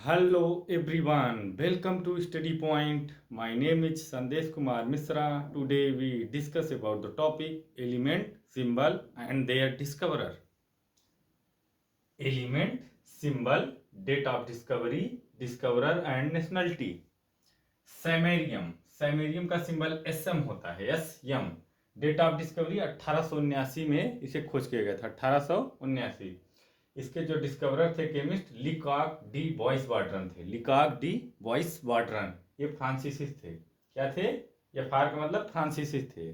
Hello everyone, welcome to Study Point. My name is Sandesh Kumar Misra. Today we discuss about the topic element, symbol and their discoverer. Element, symbol, date of discovery, discoverer and nationality. Samarium, samarium का symbol SM होता है, SM। Date of discovery 1879 में इसे खोज किया गया था, 1879। इसके जो डिस्कवरर थे केमिस्ट लिकॉक डी बॉयस वाटरन थे, लिकॉक डी बॉयस वाटरन। ये फ्रांसीसी थे। क्या थे? ये फार का मतलब फ्रांसीसी थे।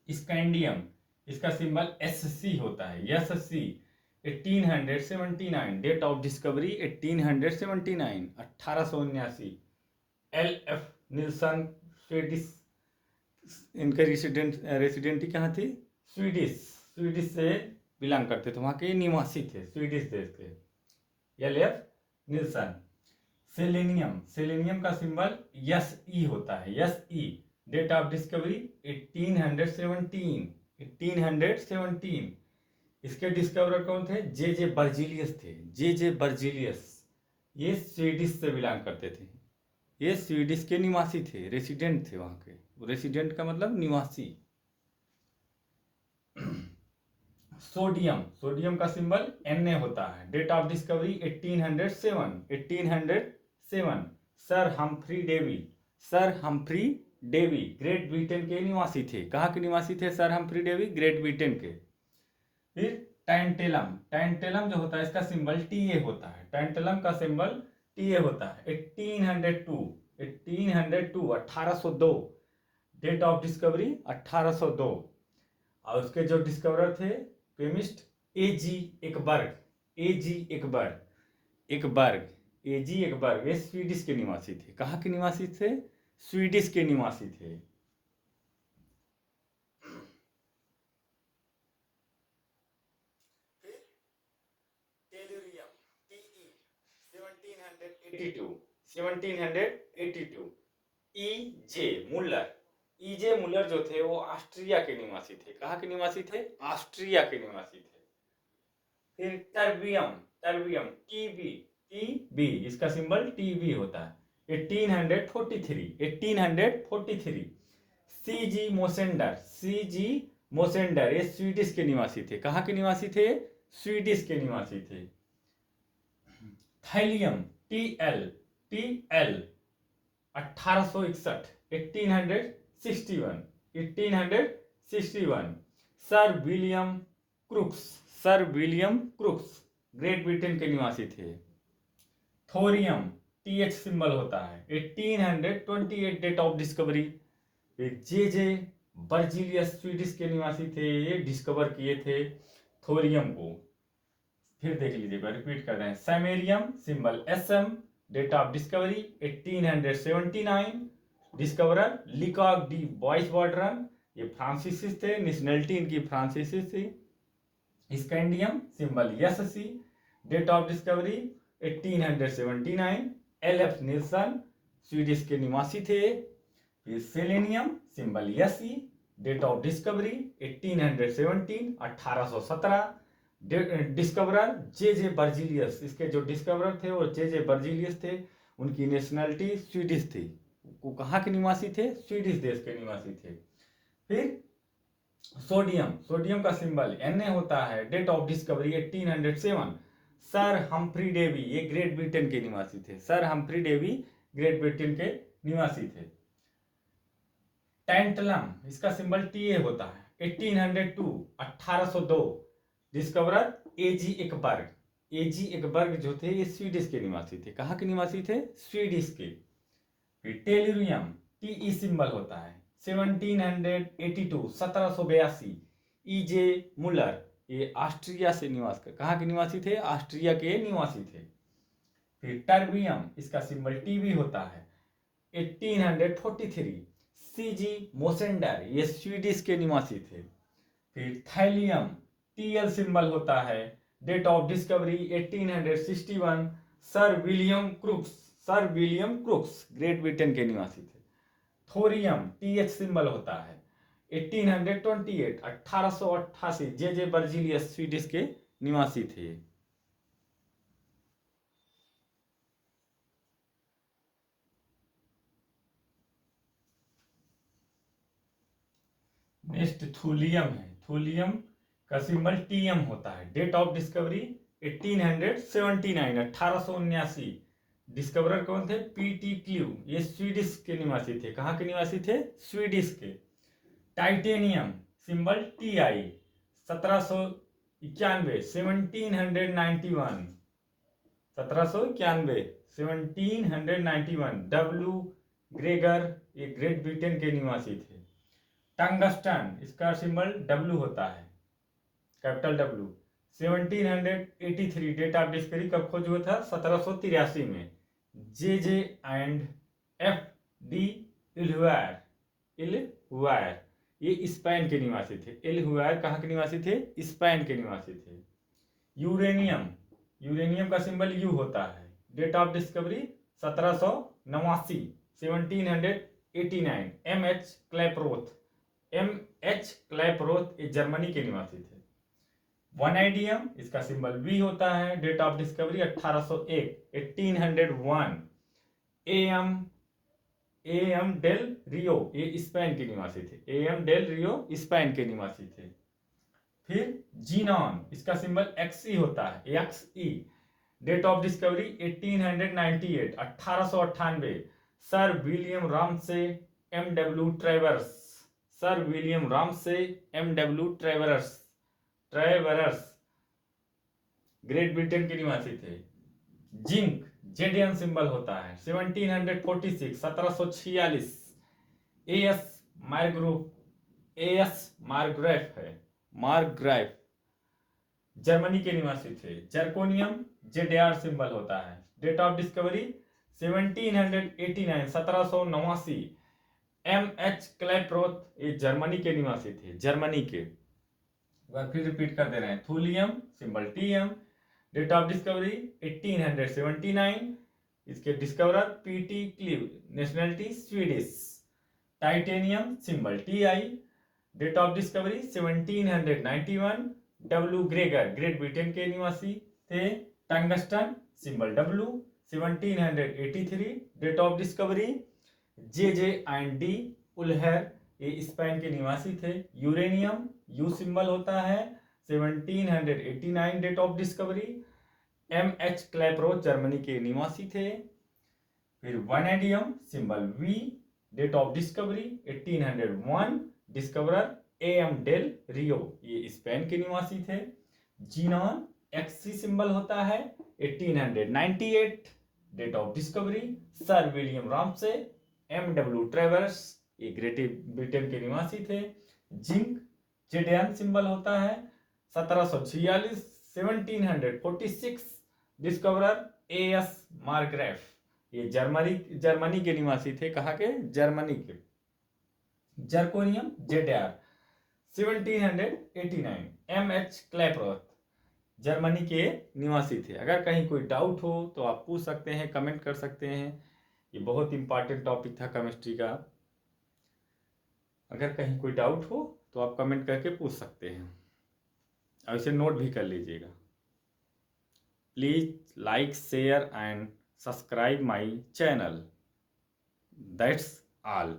स्कैंडियम, इसका सिंबल SC होता है, SC। 1879, date of discovery 1879, 1879। LF Nilson, Swedish, इनके रेसिडेंटी कहाँ थी? स्वीडिश, स्वीडिश से बिलोंग करते थे, वहाँ के निवासी थे, स्वीडिश देश के। LF Nilson. सेलेनियम, सेलेनियम का सिंबल SE होता है, SE। Date of discovery 1817, 1817। इसके डिस्कवरर कौन थे? जे बर्जीलियस थे, जे बर्जीलियस। ये स्वीडिश से बिलोंग करते थे, ये स्वीडिश के निवासी थे, रेसिडेंट थे वहाँ के। रेसिडेंट का मतलब निवासी। सोडियम, सोडियम का सिंबल Na होता है। Date of discovery 1807, 1807। Sir Humphry Davy, sir Humphry Davy Great Britain के निवासी थे। कहाँ के निवासी थे sir Humphry Davy? Great Britain के। फिर टैंटेलम, टैंटेलम जो होता है इसका सिंबल Ta होता है, टैंटेलम का सिंबल Ta होता है। 1802, 1802, 1802। Date of discovery 1802। और उसके जो डिस्कवरर थे केमिस्ट A.G. एकबर्ग, A.G. एकबर्ग, एकबर्ग, A.G. एकबर्ग। ये स्वीडिश के निवासी थे। कहाँ के निवासी थे? स्वीडिश के निवासी थे। Tellurium, TE 1782, 1782। E.J. Muller, E.J. Muller जो थे वो ऑस्ट्रिया के निवासी थे। कहाँ के निवासी थे? ऑस्ट्रिया के निवासी थे। फिर टर्बियम, टर्बियम TB, इसका सिंबल TB होता है। 1843, 1843। C.G. मोसेंडर, C.G. मोसेंडर ये स्वीडिश के निवासी थे। कहाँ के निवासी थे? स्वीडिश के निवासी थे। Thallium, TL, 1861, 1861, 1861। Sir William Crookes, sir William Crookes Great Britain के निवासी थे। थोरियम, TH सिंबल होता है। 1828 date of discovery. J Berzelius Swedish के निवासी थे, ये डिस्कवर किए थे थोरियम को। फिर देख लीजिएगा, रिपीट कर रहे हैं। Samarium symbol SM, date of discovery 1879। Discoverer Lecoq de Boisbaudran, ये फ्रांसीसी थे, नेशनलिटी इनकी फ्रांसीसी थी। Scandium symbol SC, date of discovery 1879। LF Nilson Swedish के निवासी थे। फिर selenium symbol SE, date of discovery 1817, 1817। Discoverer J Berzelius, इसके जो डिस्कवरर थे वो जे बर्जीलियस थे। उनकी नेशनलिटी स्वीडिश थी। वो कहाँ के निवासी थे? स्वीडिश देश के निवासी थे। फिर सोडियम, सोडियम का सिंबल Na होता है। Date of discovery 1807। Sir Humphry Davy ये ग्रेट ब्रिटेन के निवासी थे, sir Humphry Davy Great Britain के निवासी थे। टैंटलम, इसका सिंबल Ta होता है। 1802, 1802। Discoverer A.G. एकबर्ग, A.G. एकबर्ग जो थे ये स्वीडिश के निवासी थे। कहाँ के निवासी थे? स्वीडिश के। फिर टेलुरियम TE सिंबल होता है। 1782, 1782। E.J. मुलर ये ऑस्ट्रिया से निवास कर, कहाँ के निवासी थे? ऑस्ट्रिया के निवासी थे। फिर टर्बियम, इसका सिंबल TB होता है। 1843। C.G. मोसेंडर ये स्वीडिश के निवासी थे। फिर थैलियम TL सिंबल होता है। Date of discovery 1861। Sir William Crookes, sir William Crookes Great Britain के निवासी थे। थोरियम TH सिंबल होता है। 1828, 1888। जे बर्जीलियस स्वीडिश के निवासी थे। नेक्स्ट थूलियम है। थूलियम का सिंबल टीएम होता है। Date of discovery 1879, 1879। डिस्कवरर कौन थे? PT clue. ये स्वीडिश के निवासी थे। कहाँ के निवासी थे? स्वीडिश के। Titanium symbol TI 1791, 1791, 1791, 1791। W Gregor ये ग्रेट ब्रिटेन के निवासी थे। टंगस्टन इसका सिंबल डब्ल्यू होता है, capital W. 1783 date of discovery कब खोज हुआ था? 1783 में। J and F D Elhuyar ये स्पेन के निवासी थे। इल्हुआयर कहाँ के निवासी थे? स्पेन के निवासी थे। यूरेनियम, यूरेनियम का सिंबल यू होता है। Date of discovery 1789, 1789। M H Klaproth ये जर्मनी के निवासी थे। वनैडियम इसका सिंबल वी होता है। Date of discovery 1801, 1801। M del Rio ये स्पेन के निवासी थे। एम डेल रियो स्पेन के निवासी थे। फिर जीनॉन इसका सिंबल एक्सई होता है, XE. Date of discovery 1898, 1898। Sir William Ramsay MW Travers, sir William Ramsay MW Travers Great Britain के निवासी थे। जिंक जेडियन सिंबल होता है। 1746, 1746। एएस मार्ग्रेफ है, मार्ग्रेफ जर्मनी के निवासी थे। जर्कोनियम जेडआर सिंबल होता है। Date of discovery 1789, 1789। M H Klaproth ये जर्मनी के निवासी थे, जर्मनी के। फिर रिपीट कर दे रहे हैं। Thulium symbol TM. Date of discovery 1879। इसके discoverer PT Cleve, nationality Swedish. Titanium symbol TI. Date of discovery 1791। W Gregor Great Britain के निवासी थे। Tungsten symbol W 1783। Date of discovery J and D Elhuyar ये Spain के निवासी थे। Uranium you symbol होता है। 1789 date of discovery. M H Klaproth Germany के निवासी थे। फिर vanadium symbol V. Date of discovery 1801। Discoverer M del Rio ये स्पेन के निवासी थे। जीनॉन एक्सी सिंबल होता है। 1898 date of discovery. Sir William Ramsay MW Travers ये ग्रेट ब्रिटेन के निवासी थे। जिंक जेडियन सिंबल होता है। 1746, 1746। डिस्कवरर एएस मार्ग्रेफ ये जर्मनी के निवासी थे। कहाँ के? जर्मनी के। Zirconium ZR 1789। M H Klaproth Germany के निवासी थे। अगर कहीं कोई डाउट हो तो आप पूछ सकते हैं, कमेंट कर सकते हैं। ये बहुत इंपॉर्टेंट टॉपिक था केमिस्ट्री का। अगर कहीं कोई डाउट हो तो आप कमेंट करके पूछ सकते हैं और इसे नोट भी कर लीजिएगा। Please like, share and subscribe my channel. That's all.